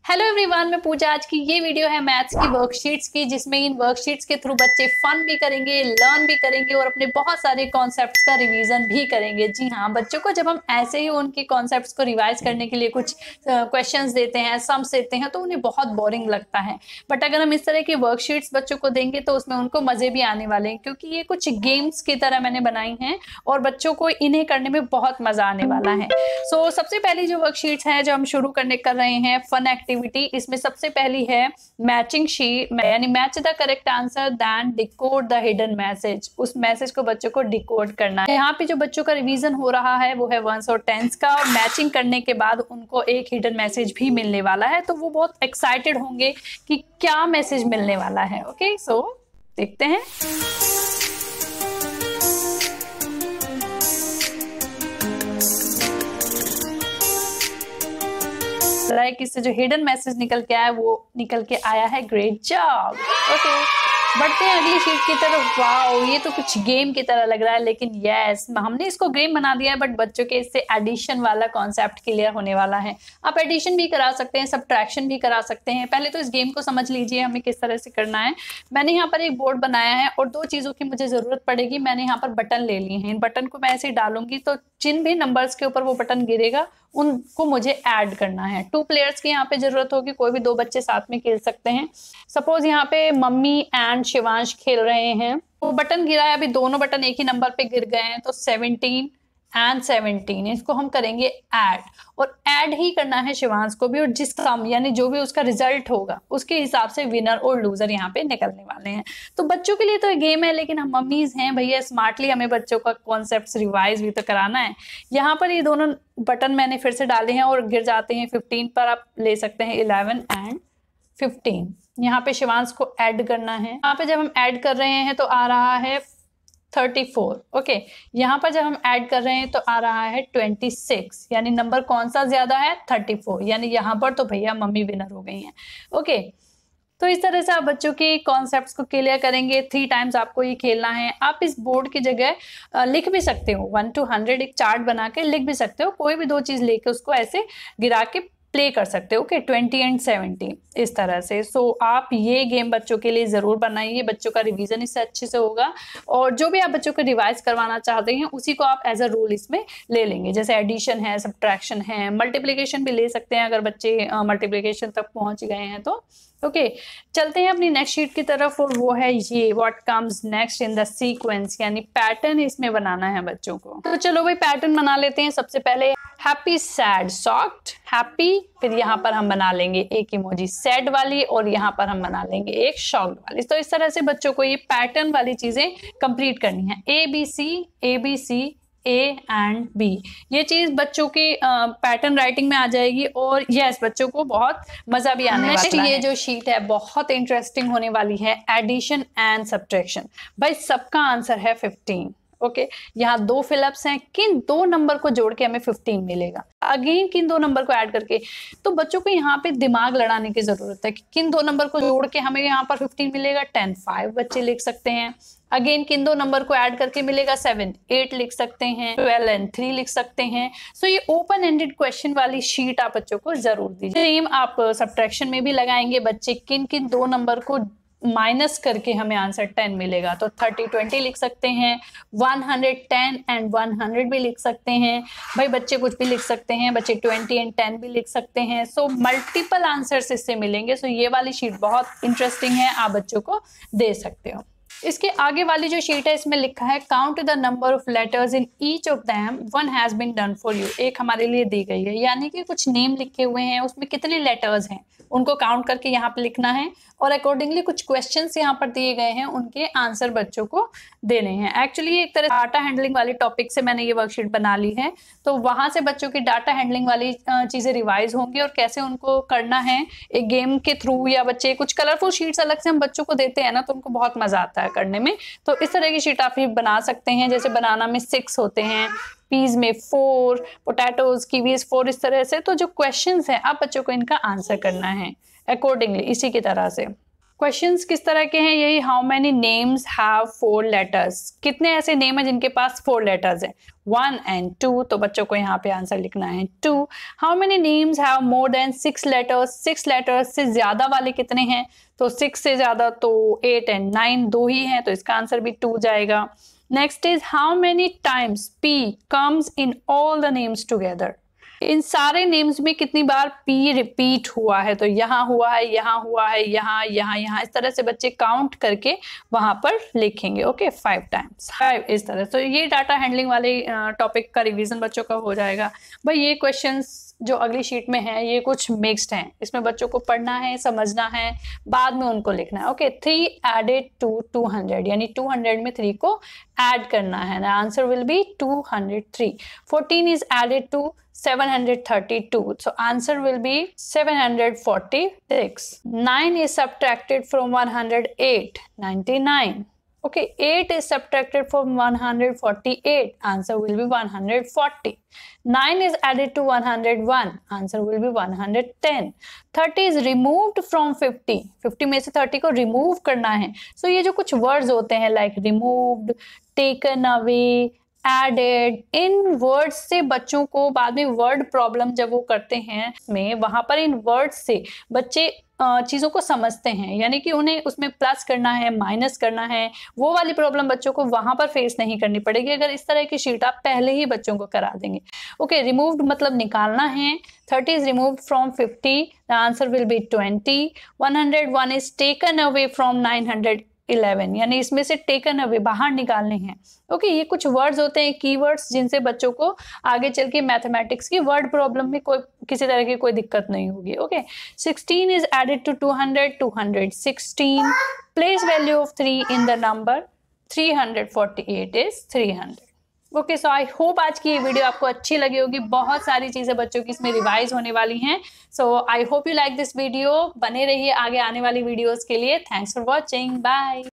Hello everyone, मैं पूजा। आज की ये वीडियो है मैथ्स की वर्कशीट्स की, जिसमें इन वर्कशीट्स के थ्रू बच्चे फन भी करेंगे, लर्न भी करेंगे और अपने बहुत सारे कॉन्सेप्ट्स का रिवीजन भी करेंगे। जी हाँ, बच्चों को जब हम ऐसे ही उनके कॉन्सेप्ट्स को रिवाइज करने के लिए कुछ क्वेश्चंस देते हैं, सम्स देते हैं, तो उन्हें बहुत बोरिंग लगता है। बट अगर हम इस तरह की वर्कशीट्स बच्चों को देंगे तो उसमें उनको मजे भी आने वाले हैं, क्योंकि ये कुछ गेम्स की तरह मैंने बनाई हैं और बच्चों को इन्हें करने में बहुत मजा आने वाला है। सो सबसे पहली जो वर्कशीट्स है जो हम शुरू कर रहे हैं, फन एक्टिविटी। इसमें सबसे पहली है मैचिंग शीट, यानी match the correct answer then decode the hidden message. उस मैसेज को बच्चों को डिकोड करना है। यहाँ पे जो बच्चों का रिवीजन हो रहा है वो है वंस और टेंस का, और मैचिंग करने के बाद उनको एक हिडन मैसेज भी मिलने वाला है, तो वो बहुत एक्साइटेड होंगे कि क्या मैसेज मिलने वाला है। ओके, सो देखते हैं। इससे जो हिडन मैसेज निकल के आया वो निकल के आया है ग्रेट जॉब। ओके, बढ़ते हैं अगली शीट की तरफ। वाओ, ये तो कुछ गेम की तरह लग रहा है, लेकिन यस, हमने इसको गेम बना दिया है, बट बच्चों के इससे एडिशन वाला कॉन्सेप्ट क्लियर होने वाला है। आप एडिशन भी करा सकते हैं, सब्ट्रैक्शन भी करा सकते हैं। पहले तो इस गेम को समझ लीजिए हमें किस तरह से करना है। मैंने यहाँ पर एक बोर्ड बनाया है और दो चीजों की मुझे जरूरत पड़ेगी। मैंने यहाँ पर बटन ले लिए हैं, इन बटन को मैं ऐसे डालूंगी तो जिन भी नंबर्स के ऊपर वो बटन गिरेगा उनको मुझे ऐड करना है। 2 प्लेयर्स की यहाँ पे जरूरत होगी, कोई भी 2 बच्चे साथ में खेल सकते हैं। सपोज यहाँ पे मम्मी एंड शिवांश खेल रहे हैं, तो बटन गिरा है, अभी दोनों बटन एक ही नंबर पे गिर गए हैं, तो 17 एंड 17 इसको हम करेंगे ऐड, और ऐड ही करना है शिवांश को भी, और जिस सम यानी जो भी उसका रिजल्ट होगा उसके हिसाब से विनर और लूजर यहाँ पे निकलने वाले हैं। तो बच्चों के लिए तो गेम है, लेकिन हम मम्मीज हैं भैया, स्मार्टली हमें बच्चों का कॉन्सेप्ट रिवाइज भी तो कराना है। यहाँ पर ये दोनों बटन मैंने फिर से डाले हैं और गिर जाते हैं 15 पर। आप ले सकते हैं 11 एंड 15। यहाँ पे शिवांश को ऐड करना है। यहाँ पे जब हम ऐड कर रहे हैं तो आ रहा है 34। ओके, यहाँ पर जब हम ऐड कर रहे हैं तो आ रहा है 26, यानी नंबर कौन सा ज्यादा है? 34, यानी यहाँ पर तो भैया मम्मी विनर हो गई हैं। ओके, तो इस तरह से आप बच्चों के कॉन्सेप्ट्स को क्लियर करेंगे। 3 टाइम्स आपको ये खेलना है। आप इस बोर्ड की जगह लिख भी सकते हो, 1 to 100 एक चार्ट बना के लिख भी सकते हो। कोई भी 2 चीज लेके उसको ऐसे गिरा के प्ले कर सकते हो। ओके, 20 एंड 70 इस तरह से। सो आप ये गेम बच्चों के लिए जरूर बनाइए, बच्चों का रिवीजन इससे अच्छे से होगा, और जो भी आप बच्चों को रिवाइज करवाना चाहते हैं उसी को आप एज अ रूल इसमें ले लेंगे। जैसे एडिशन है, सब्ट्रैक्शन है, मल्टीप्लिकेशन भी ले सकते हैं अगर बच्चे मल्टीप्लिकेशन तक पहुंच गए हैं तो। ओके, चलते हैं अपनी नेक्स्ट शीट की तरफ, और वो है ये what comes next in the sequence, यानी पैटर्न इसमें बनाना है बच्चों को। तो चलो भाई पैटर्न बना लेते हैं। सबसे पहले हैप्पी, सैड, शॉक्ड, हैप्पी, फिर यहाँ पर हम बना लेंगे एक इमोजी सैड वाली, और यहाँ पर हम बना लेंगे एक शॉक्ड वाली। तो इस तरह से बच्चों को ये पैटर्न वाली चीजें कंप्लीट करनी है। ABC A एंड B, ये चीज बच्चों की पैटर्न राइटिंग में आ जाएगी, और यस, बच्चों को बहुत मजा भी आने वाला है। ये जो शीट है बहुत इंटरेस्टिंग होने वाली है, एडिशन एंड सब्ट्रैक्शन। भाई सबका आंसर है 15। ओके, यहाँ 2 फिलअप्स हैं, किन 2 नंबर को जोड़ के हमें 15 मिलेगा। अगेन किन 2 नंबर को ऐड करके, तो बच्चों को यहाँ पे दिमाग लड़ाने की जरूरत है कि किन 2 नंबर को जोड़ के हमें यहाँ पर 15 मिलेगा। 10, 5 बच्चे लिख सकते हैं। अगेन किन 2 नंबर को ऐड करके मिलेगा 7, 8 लिख सकते हैं। 12 एंड 3 लिख सकते हैं। सो ये ओपन एंडेड क्वेश्चन वाली शीट आप बच्चों को जरूर दीजिए। सेम आप सब्ट्रैक्शन में भी लगाएंगे, बच्चे किन किन 2 नंबर को माइनस करके हमें आंसर 10 मिलेगा, तो 30, 20 लिख सकते हैं। 110 एंड 100 भी लिख सकते हैं। भाई बच्चे कुछ भी लिख सकते हैं, बच्चे 20 एंड 10 भी लिख सकते हैं। सो मल्टीपल आंसर्स इससे मिलेंगे। सो ये वाली शीट बहुत इंटरेस्टिंग है, आप बच्चों को दे सकते हो। इसके आगे वाली जो शीट है इसमें लिखा है count the number of letters in each of them, one has been done for you. एक हमारे लिए दी गई है, यानी कि कुछ नेम लिखे हुए हैं, उसमें कितने लेटर्स हैं उनको काउंट करके यहाँ पे लिखना है, और अकॉर्डिंगली कुछ क्वेश्चंस यहाँ पर दिए गए हैं, उनके आंसर बच्चों को देने हैं। एक्चुअली एक तरह डाटा हैंडलिंग वाले टॉपिक से मैंने ये वर्कशीट बना ली है, तो वहां से बच्चों की डाटा हैंडलिंग वाली चीजें रिवाइज होंगी, और कैसे उनको करना है एक गेम के थ्रू, या बच्चे कुछ कलरफुल शीट्स अलग से हम बच्चों को देते हैं ना, तो उनको बहुत मजा आता है करने में। तो इस तरह की शीट आप ये बना सकते हैं। जैसे बनाना में 6 होते हैं, पीज में 4, पोटैटोज, कीवीज 4, इस तरह से। तो जो क्वेश्चंस हैं आप बच्चों को इनका आंसर करना है अकॉर्डिंगली, इसी की तरह से। क्वेश्चंस किस तरह के हैं, यही how many names have 4 letters, कितने ऐसे नेम है जिनके पास 4 लेटर्स है, 1 and 2, तो बच्चों को यहाँ पे आंसर लिखना है 2। How many names have more than 6 letters, 6 letters से ज्यादा वाले कितने हैं, तो 6 से ज्यादा तो 8 and 9 दो ही हैं, तो इसका आंसर भी 2 जाएगा। Next is how many times P comes in all the names together, इन सारे नेम्स में कितनी बार P रिपीट हुआ है, तो यहाँ हुआ है, यहाँ हुआ है, यहाँ यहाँ यहाँ, इस तरह से बच्चे काउंट करके वहां पर लिखेंगे। ओके 5 टाइम्स 5 इस तरह। तो ये डाटा हैंडलिंग वाले टॉपिक का रिवीजन बच्चों का हो जाएगा। भाई ये क्वेश्चंस जो अगली शीट में है ये कुछ मिक्स्ड हैं, इसमें बच्चों को पढ़ना है, समझना है, बाद में उनको लिखना है। ओके 3 एडेड टू 200, यानी 200 में 3 को ऐड करना है, answer will be 203। 14 is added to 732, so answer will be 746. 9 is subtracted from 108, 99. Okay, 8 is subtracted from 148, answer will be 140. 9 is added to 101, answer will be 110. 30 is removed from 50, 50 में से 30 को remove करना है। So ये जो कुछ words होते हैं like removed, taken away, added, इन वर्ड्स से बच्चों को बाद में वर्ड प्रॉब्लम जब वो करते हैं में वहां पर इन वर्ड्स से बच्चे चीज़ों को समझते हैं, यानी कि उन्हें उसमें प्लस करना है, माइनस करना है, वो वाली प्रॉब्लम बच्चों को वहां पर फेस नहीं करनी पड़ेगी अगर इस तरह की शीट आप पहले ही बच्चों को करा देंगे। ओके रिमूव्ड मतलब निकालना है। 30 is removed from 50, the answer will B 20। 101 is taken away from 911, यानी इसमें से टेकन अवे बाहर निकालने हैं। ओके ये कुछ वर्ड्स होते हैं, कीवर्ड्स, जिनसे बच्चों को आगे चल के मैथमेटिक्स की वर्ड प्रॉब्लम में कोई किसी तरह की कोई दिक्कत नहीं होगी। Okay 16 is added to 200, 216। Place value of 3 in the number 348 is 300। Okay so I hope आज की ये वीडियो आपको अच्छी लगी होगी, बहुत सारी चीज़ें बच्चों की इसमें रिवाइज होने वाली हैं। So I hope you like this video, बने रहिए आगे आने वाली वीडियोस के लिए। Thanks for watching, bye.